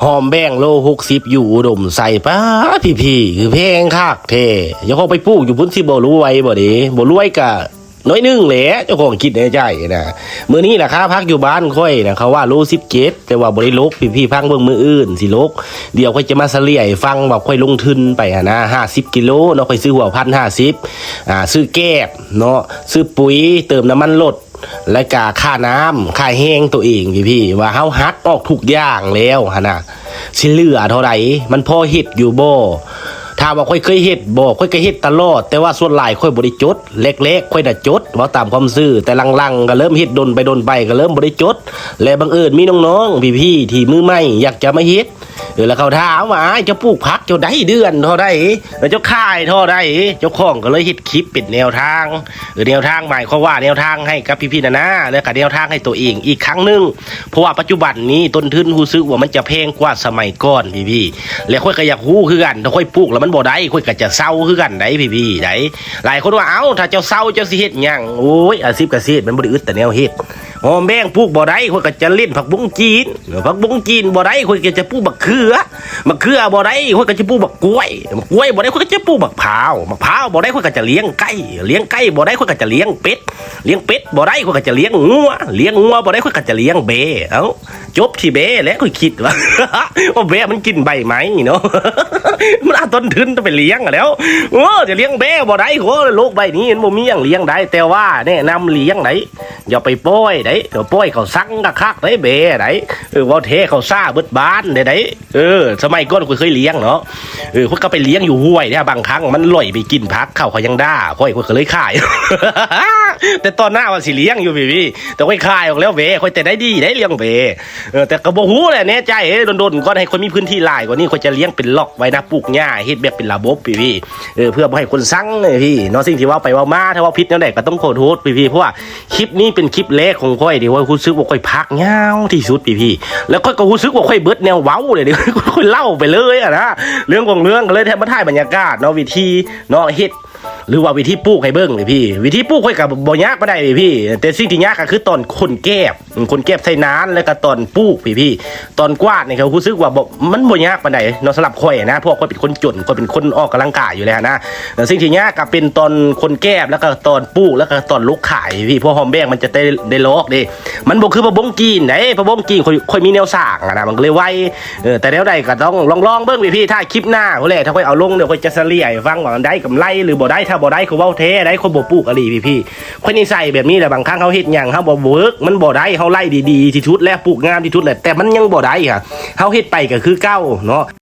หอมแบงโล60อยู่อุดมใส่ป้าพี่คือเพลงคักเท่เจ้าของไปปลูกอยู่พุ่นสิบ่รวยบ่ดิบ่รวยกะน้อยนึงแหละเจ้าของคิดในใจนะมื้อนี้ล่ะครับพักอยู่บ้านค่อยนะเขาว่าโล17แต่ว่าบ่ได้ลกพี่พังเบิ่งมื้ออื่นสิลกเดี๋ยวค่อยจะมาเฉลี่ยให้ฟังว่าค่อยลงทุนไปนะ50กิโลเนาะค่อยซื้อหัว1,050ซื้อแก้บเนาะซื้อปุ๋ยเติมน้ำมันรถและกาค่าน้ำค่าแห้งตัวเองพี่ว่าเฮาหักออกทุกอย่างแล้วหั่นน่ะสิเหลือเท่าไหร่มันพอเฮ็ดอยู่บ่ถ้าว่าค่อยเคยเฮ็ดบ่ค่อยก็เฮ็ดตลอดแต่ว่าส่วนหลายค่อยบ่ได้จดเล็กๆค่อยน่ะจดเว้าตามความซื่อแต่ลังๆก็เริ่มเฮ็ดดนไปก็เริ่มบ่ได้จดและบังเอิญมีน้องๆพี่ๆที่มือใหม่อยากจะมาเฮ็ดแล้วเขาถามว่าเจ้าปลูกผักเจ้าได้เดือนเท่าใดแล้วเจ้าขายเท่าใดเจ้าของก็เลยเฮ็ดคลิปเป็นแนวทางแนวทางหมายความว่าแนวทางให้กับพี่ๆนะแล้วก็แนวทางให้ตัวเองอีกครั้งนึงเพราะว่าปัจจุบันนี้ต้นทุนรู้สึกว่ามันจะแพงกว่าสมัยก่อนพี่ๆแล้วค่อยก็อยากฮู้คือกันถ้าค่อยปลูกแล้วมันบ่ได้ค่อยก็จะเศร้าคือกันได้พี่ๆได้หลายคนว่าเอ้าถ้าเจ้าเศร้าเจ้าสิเฮ็ดหยังโอ้ยอาชีพเกษตรมันบ่ได้อึดแต่แนวเฮ็ดหอมแบงปลูกบ่ได้ค่อยก็จะเล่นผักบุ้งจีนบ่ได้ค่อยก็จะปลูกบักเขือบ่ได้ค่อยก็จะปลูกบักกล้วยบ่ได้ค่อยก็จะปลูกบักพร้าวบ่ได้ค่อยก็จะเลี้ยงไก่บ่ได้ค่อยก็จะเลี้ยงเป็ดบ่ได้ค่อยก็จะเลี้ยงงัวบ่ได้ค่อยก็จะเลี้ยงเบเอ้าจบที่เบแล้วค่อยคิดว่าว่าเบมันกินใบไม้เนาะมันเอาต้นทุนไปเลี้ยงแล้วจะเลี้ยงเบบ่ได้โหโลกใบนี้มันบ่มีหยังเลี้ยงได้แต่ว่าแนะนำเลี้ยงได้อย่าไปปล่อยได้เดี๋ยวปล่อยเขาสั่งคักได้เบได้ว่าเทเขาซ่าเบิดบ้านได้สมัยก่อนเคยเลี้ยงเนาะเขาก็ไปเลี้ยงอยู่ห้วยเนี่ยบางครั้งมันลอยไปกินพักเขายังด่าค่อยก็เลยขาย แต่ตอนหน้าว่าสิเลี้ยงอยู่พี่แต่ค่อยขายออกแล้วเบค่อยแต่ได้ดีได้เลี้ยงเบแต่ก็บ่ฮู้แหละแน่ใจโดนๆก็ให้คนมีพื้นที่หลายกว่านี้ค่อยจะเลี้ยงเป็นล็อกไว้นะปลูกหญ้าเฮ็ดแบบเป็นระบบพี่เพื่อบ่ให้คนสั่งเลยพี่เนาะสิ่งที่ว่าไปว่ามาถ้าว่าผิดแนวใดก็ต้องขอโทษพี่เพราะว่าคลิปนี้เป็นคลิปแรกของค่อยที่ว่ารู้สึกว่าค่อยพักยาวที่สุดพี่แล้วค่อยก็รู้สึกว่าค่อยเบิดแนวเว้าเลยค่อยเล่าไปเลยนะเรื่องของเรื่องก็เลยแทบมาถ่ายบรรยากาศเนาะวิธีเนาะเฮ็ดหรือว่าวิธีปลูกให้เบิ่งเลยพี่วิธีปลูกค่อยกับบ่ยากบ่ได้พี่แต่สิ่งที่ยากก็คือตอนคนแก็บใส่น้ำแล้วก็ตอนปลูกพี่ตอนกวาดเนี่ยเขารู้สึกว่ามันบ่ยากปานใดเนาะสำหรับค่อยนะพวกค่อยเป็นคนจนค่อยเป็นคนออกกำลังกายอยู่แล้วนะสิ่งที่ยากก็เป็นตอนคนแก็บแล้วก็ตอนปลูกแล้วก็ตอนลูกขายพี่เพราะหอมแบงมันจะได้ลอกดิมันบ่คือผักบุ้งจีนเด้ผักบุ้งจีนค่อยมีแนวสร้างนะมันก็เลยไวแต่แนวใดก็ต้องลองเบิ่งพี่ถ้าคลิปหน้าพุ่นแหละถ้าค่อยเอาลงเดี๋ยวค่อยจะเฉลี่ยให้ฟังว่ามันได้กำไรหรือบ่ได้ถ้าบ่ได้คือเว้าแท้ได้คนบ่ปลูกอะไรพี่คนนิสัยแบบนี้แหละบางครั้งเขาเฮ็ดหยังเฮาบ่เวิร์กมันบ่ได้เฮาไล่ดีๆที่สุดแล้วปลูกงามที่สุดแหละแต่มันยังบ่ได้ค่ะเฮาเฮ็ดไปก็คือเก่าเนาะ